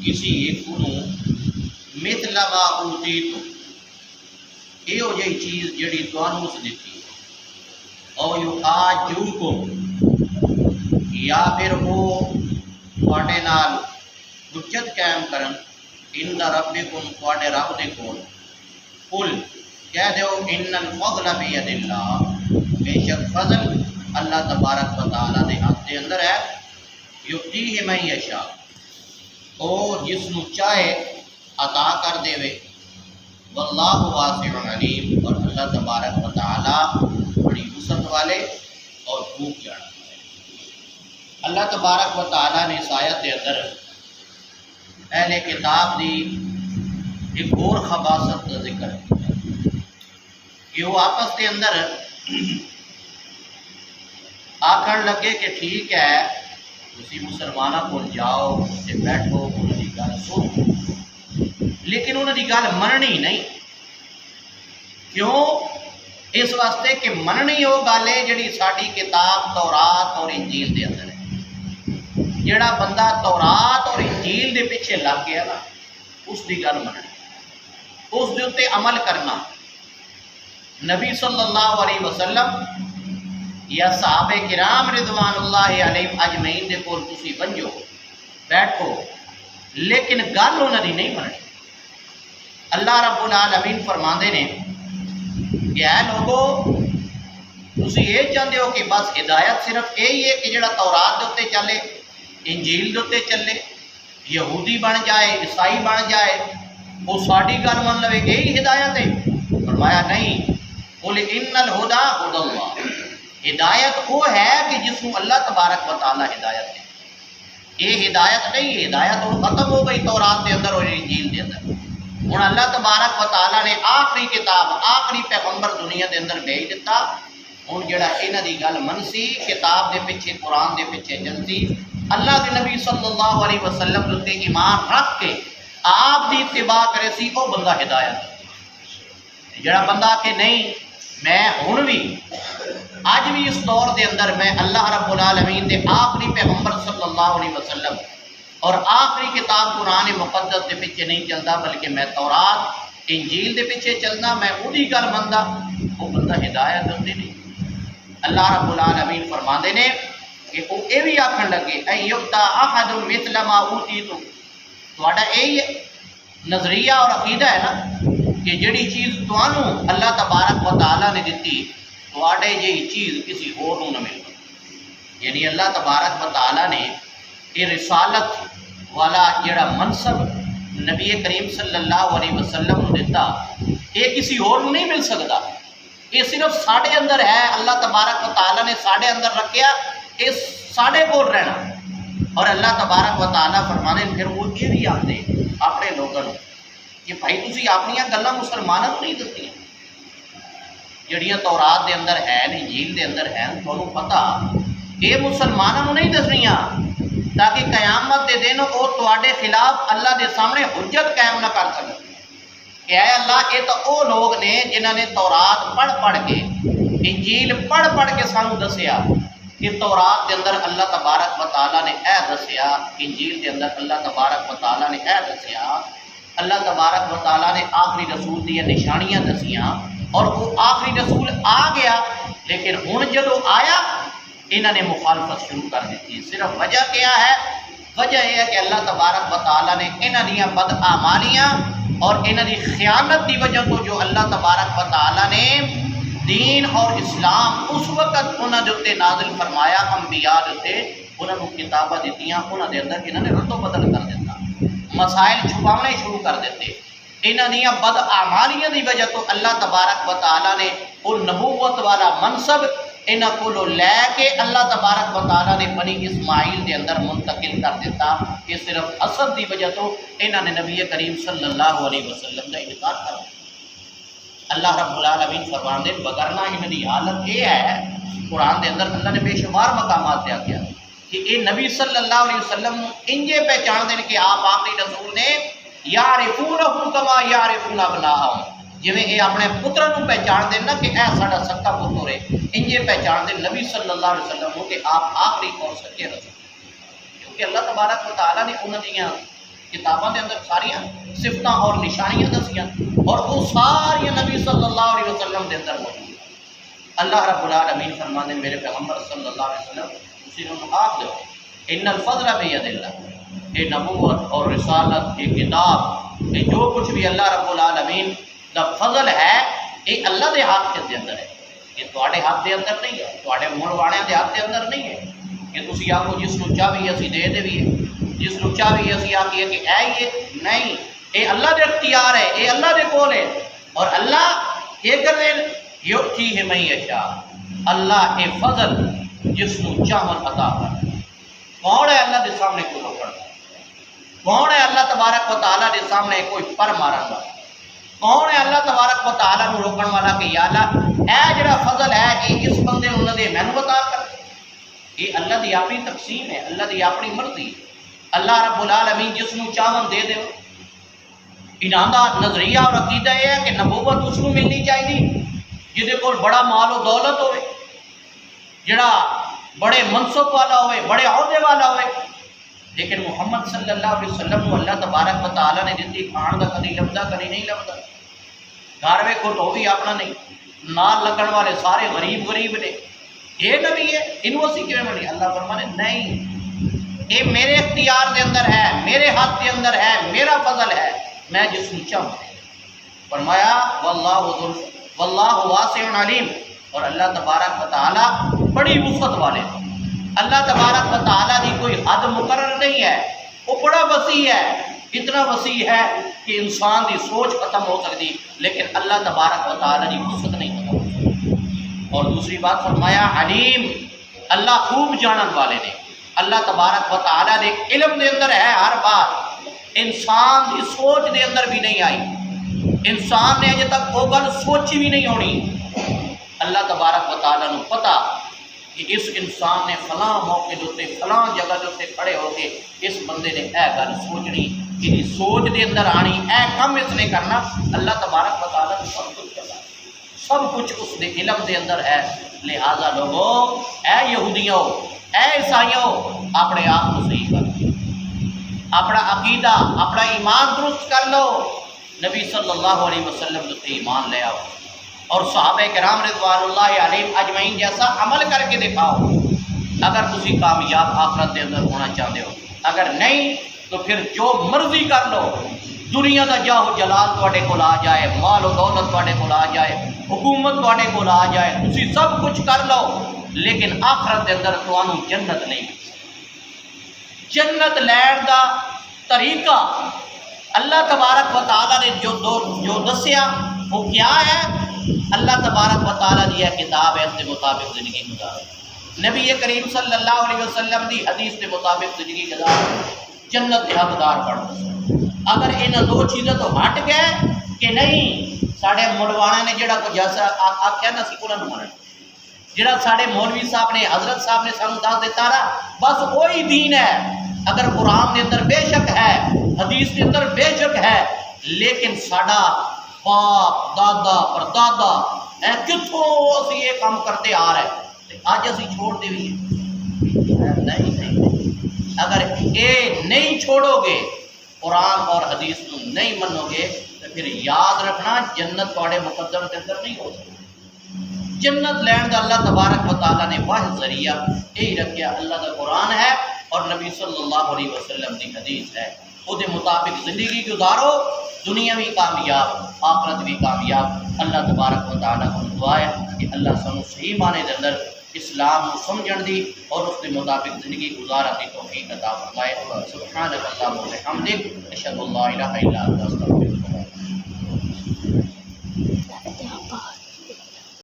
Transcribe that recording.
کسی ایک کو مثل ما اوتیتم ایہو جہی چیز جڑی تانوں اس دتی او یحاجوکم یا پھر وہ تواڈے نال حجت قائم کرن عند ربکم تواڈے رب دے کول قل کہہ دیو ان الفضل بید اللہ بے شک فضل اللہ تبارک و تعالی دے ہاتھ دے اندر ہے یؤتیہ من یشاء اور جس نو چاہے عطا کر دے وے واللہ واسع علیم اور اللہ تبارک و تعالی بڑی وسعت والے اور خوب جانا والے۔ اللہ تبارک و تعالی نے اس آیت کے اندر اہل کتاب دی ایک اور خباثت کا ذکر ہے کہ وہ آپس کے اندر آکھن لگے کہ ٹھیک ہے تسی مسلمانوں کو جاؤ تے بیٹھو انہوں کی گل سنو لیکن انہوں کی گل مننی نہیں۔ کیوں؟ اس واسطے کہ مننی وہ گل ہے جڑی ساری کتاب تورات اور انجیل دے اندر ہے۔ جڑا بندہ تورات اور انجیل دے پیچھے لگ گیا نا اس کی گل مننی، اس دے اوتے عمل کرنا۔ نبی صلی اللہ علیہ وسلم یا صحابہ کرام رضوان اللہ علیہ اجمعین دے کول تسی بنجو بیٹھو لیکن گل انہاں دی نہیں مننی۔ اللہ رب العالمین فرماندے نے کہ اے لوگو تسی یہ چاہتے ہو کہ بس ہدایت صرف یہی ہے کہ جڑا تورات دے اوتے چلے، انجیل دے اوتے چلے، یہودی بن جائے، عیسائی بن جائے، وہ ساری گل من لوے یہی ہدایت ہے؟ فرمایا نہیں، قل ان الہدی ھدی اللہ، ہدایت وہ ہے کہ جس کو اللہ تبارک و تعالی ہدایت ہے۔ یہ ہدایت نہیں، ہدایت وہ ختم ہو گئی تورات دے اندر اور انجیل دے اندر۔ ہوں اللہ تبارک و تعالی نے آخری کتاب آخری پیغمبر دنیا دے اندر بھیج دیتا۔ ہوں جڑا یہاں دی گل منسی کتاب دے پیچھے قرآن دے پیچھے چلتی اللہ کے نبی صلی اللہ علیہ وسلم کے ایمان رکھ کے آپ دی اتباع کرے سی وہ بندہ ہدایت۔ جڑا بندہ کہ نہیں میں ہن بھی اج بھی اس دور دے اندر میں اللہ رب العالمین دے آخری پیغمبر صلی اللہ علیہ وسلم اور آخری کتاب قرآن مقدس دے پیچھے نہیں چلتا بلکہ میں تورات انجیل دے پیچھے چلنا، میں وہی گل مندا، وہ بندہ ہدایت ہوندی نہیں۔ اللہ رب العالمین فرماندے نے کہ وہ یہ بھی آکھن لگے اے یؤتی احد مثل ما اوتیتم، تہاڈا یہی نظریہ اور عقیدہ ہے نا کہ جڑی چیز تانوں اللہ تبارک و تعالی نے دیتی تواڈے جہی چیز کسی اور نہ مل۔ یعنی اللہ تبارک و تعالی نے یہ رسالت والا جڑا منصب نبی کریم صلی اللہ علیہ وسلم نے دیتا یہ کسی اور نہیں مل سکتا، یہ صرف ساڈے اندر ہے۔ اللہ تبارک و تعالی نے ساڈے اندر رکھیا، یہ ساڈے کول رہنا۔ اور اللہ تبارک و تعالی فرمانے پھر وہ یہ بھی آتے اپنے لوگوں کہ بھائی تسی اپنی گلاں مسلمانوں کو نہیں دتیاں جڑیاں تورات دے اندر ہے انجیل دے اندر ہے، تھانوں پتہ یہ مسلمانوں کو نہیں دسنیاں تاکہ قیامت دے دن وہ تواڈے خلاف اللہ دے سامنے حجت قائم نہ کر سکے کہ اے اللہ یہ تو وہ لوگ نے جنہوں نے تورات پڑھ پڑھ کے انجیل پڑھ پڑھ کے سانو دسیا کہ تورات دے اندر اللہ تبارک و تعالی نے اے دسیا، انجیل دے اندر اللہ تبارک و تعالی نے اے دسیا، اللہ تبارک و تعالی نے آخری رسول دی نشانیاں دسیاں اور وہ آخری رسول آ گیا لیکن ہن جدوں آیا انہوں نے مخالفت شروع کر دیتی۔ صرف وجہ کیا ہے؟ وجہ یہ ہے کہ اللہ تبارک و تعالی نے انہوں دیا بدعمالیاں اور انہوں کی خیانت کی وجہ تو جو اللہ تبارک و تعالی نے دین اور اسلام اس وقت انہوں کے اتنے نازل فرمایا، انبیاء کے انہوں نے کتابیں دیتیاں، انہوں کے اندر انہوں نے رد و بدل کر دیتا، مسائل چھپانے شروع کر دیتے۔ انہوں دیا بدعمالیاں کی وجہ تو اللہ تبارک و تعالی نے وہ نبوت والا منصب انہاں کو لے کے اللہ تبارک و تعالی نے بنی اسماعیل دے اندر منتقل کر دیتا کہ صرف حسد دی وجہ تو انہاں نے نبی کریم صلی اللہ علیہ وسلم کا انکار کر دیا۔ اللہ رب العالمین فرماندے بگرنا انہاں دی حالت یہ ہے، قرآن دے اندر اللہ نے بے شمار مقامات دیا کیا کہ یہ نبی صلی اللہ علیہ وسلم انجے پہچان دیں کہ آپ آخری رسول نے یعرفونہ کما یعرفون ابناءہم، جویں یہ اپنے پتروں کو پہچان دیں نا کہ اے ساڈا سکا پتر ہے، انجے پہچان دیں نبی صلی اللہ علیہ وسلم کہ آپ آخری اور سچے رسول، کیونکہ اللہ تبارک و تعالیٰ نے انہوں دیا کتابوں کے اندر ساریا صفت اور نشانیاں دسیاں اور وہ ساری نبی صلی اللہ علیہ وسلم کے اندر موجود۔ اللہ رب العالمین فرماتے ہیں میرے پیغمبر صلی اللہ علیہ وسلم اسی نے آپ دو ان الفضل بید اللہ، یہ نبوت اور رسالت، یہ کتاب، یہ جو کچھ بھی اللہ رب العالمین کا فضل ہے یہ اللہ کے ہاتھ کے اندر ہے، یہ تواڈے ہاتھ کے اندر نہیں ہے، تواڈے مول والوں کے ہاتھ کے اندر نہیں ہے کہ تسی آکو جس نو چاہیے اسی دے دیئے، جس نو چاہیے اسی آکیے کہ اے یہ نہیں، یہ اللہ دے اختیار ہے، یہ اللہ دے کول ہے، اور اللہ یہ کرنے یؤتیہ من یشاء، اللہ اے فضل جس نو چاہن عطا کر۔ کون ہے اللہ دے سامنے کوئی روکن؟ کون ہے اللہ تبارک و تعالیٰ دے سامنے کوئی پر مارن والا؟ کون ہے اللہ تبارک و تعالیٰ نو روکن والا کہ یا اللہ اے جڑا فضل ہے یہ اس بندے انہوں نے مینوں عطا کر؟ یہ اللہ دی اپنی تقسیم ہے، اللہ دی اپنی مرضی۔ اللہ رب العالمین جس نو چاہن دے دے۔ انہاں دا نظریہ اور عقیدہ یہ ہے کہ نبوت اس نو ملنی چاہیے جہدے کول بڑا مال و دولت ہوئے، جڑا بڑے منصب والا ہوئے، بڑے عہدے والا ہوئے، لیکن محمد صلی اللہ علیہ وسلم کو اللہ تبارک و تعالیٰ نے دیتی کھان کا کدی لبدا کدی نہیں لبدا، گھر ویکھو تو بھی اپنا نہیں، نال لگن والے سارے غریب غریب نے، یہ نبی ہے انہوں اسی کیوں منی؟ اللہ فرمانے نہیں، یہ میرے اختیار دے اندر ہے، میرے ہاتھ دے اندر ہے، میرا فضل ہے، میں جس نو چاہوں۔ فرمایا واللہ واسع علیم، اور اللہ تبارک و تعالیٰ بڑی وسعت والے، اللہ تبارک و تعالیٰ کی کوئی حد مقرر نہیں ہے، وہ بڑا وسیع ہے، اتنا وسیع ہے کہ انسان کی سوچ ختم ہو سکتی لیکن اللہ تبارک و تعالیٰ کی وسعت نہیں ختم ہو سکتی۔ اور دوسری بات فرمایا علیم، اللہ خوب جانن والے نے، اللہ تبارک و تعالیٰ نے علم دے اندر ہے ہر بات، انسان کی سوچ دے اندر بھی نہیں آئی، انسان نے اجے تک وہ گل سوچی بھی نہیں ہونی، اللہ تبارک و تعالیٰ نے پتا کہ اس انسان نے فلاں موقع دوتے فلاں جگہ دوتے کھڑے ہو کے اس بندے نے اے گل سوچنی، کہ سوچ دے اندر آنی، اے کم اس نے کرنا، اللہ تبارک و تعالیٰ نے سب کچھ کرنا، سب کچھ اس دے علم دے اندر ہے۔ لہذا لوگوں، اے یہودیوں، اے عیسائیوں، اپنے آپ کو صحیح کر لو، اپنا عقیدہ اپنا ایمان درست کر لو، نبی صلی اللہ علیہ وسلم سے ایمان لے آؤ اور صحابہ کرام رضوان اللہ علیہم اجمعین جیسا عمل کر کے دکھاؤ اگر تسی کامیاب آخرت دے اندر ہونا چاہتے ہو۔ اگر نہیں تو پھر جو مرضی کر لو، دنیا دا جاہ و جلال تواڈے کول آ جائے، مال و دولت تواڈے کول آ جائے، حکومت تواڈے کول آ جائے، تسی سب کچھ کر لو، لیکن آخرت دے اندر تانوں جنت نہیں ملتی۔ جنت لین دا طریقہ اللہ تبارک و تعالیٰ نے جو دسیا وہ کیا ہے؟ اللہ تبارک و تعالیٰ دی یہ کتاب ہے، اس کے مطابق زندگی گزارو، نبی کریم صلی اللہ علیہ وسلم دی حدیث کے مطابق زندگی گزارو، جنت کے حقدار بن۔ اگر ان دو چیزیں تو ہٹ گئے کہ نہیں، ساڑے مولوانے نے جڑا کو جیسا آخیا نا سکولہ نمانا، جڑا ساڑے مولوی صاحب نے حضرت صاحب نے سانو دس دیتا رہا، بس وہی دین ہے۔ اگر قرآن کے اندر بے شک ہے، حدیث کے اندر بے شک ہے، لیکن ساڑا باپ دادا اور دادا کتوں اسی یہ کام کرتے آ رہے، آج اسی چھوڑ دے بھی نہیں۔ اگر یہ نہیں چھوڑو گے، قرآن اور حدیث کو نہیں منو گے، تو پھر یاد رکھنا جنت تواڈے مقدر کے اندر نہیں ہو سکتی۔ جنت لین کا اللہ تبارک و تعالیٰ نے واحد ذریعہ یہی رکھا، اللہ کا قرآن ہے اور نبی صلی اللہ علیہ وسلم کی حدیث ہے، وہ دے مطابق زندگی گزارو، دنیا بھی کامیاب آخرت بھی کامیاب۔ اللہ تبارک و تعالیٰ کو دعا ہے کہ اللہ سانو صحیح معنی دے اندر اسلام کو سمجھن دی اور اس کے مطابق زندگی گزارن دی توفیق عطا فرمائے۔ سبحانک اللہم و بحمدک، اشہد ان لا الہ الا انت، استغفرک۔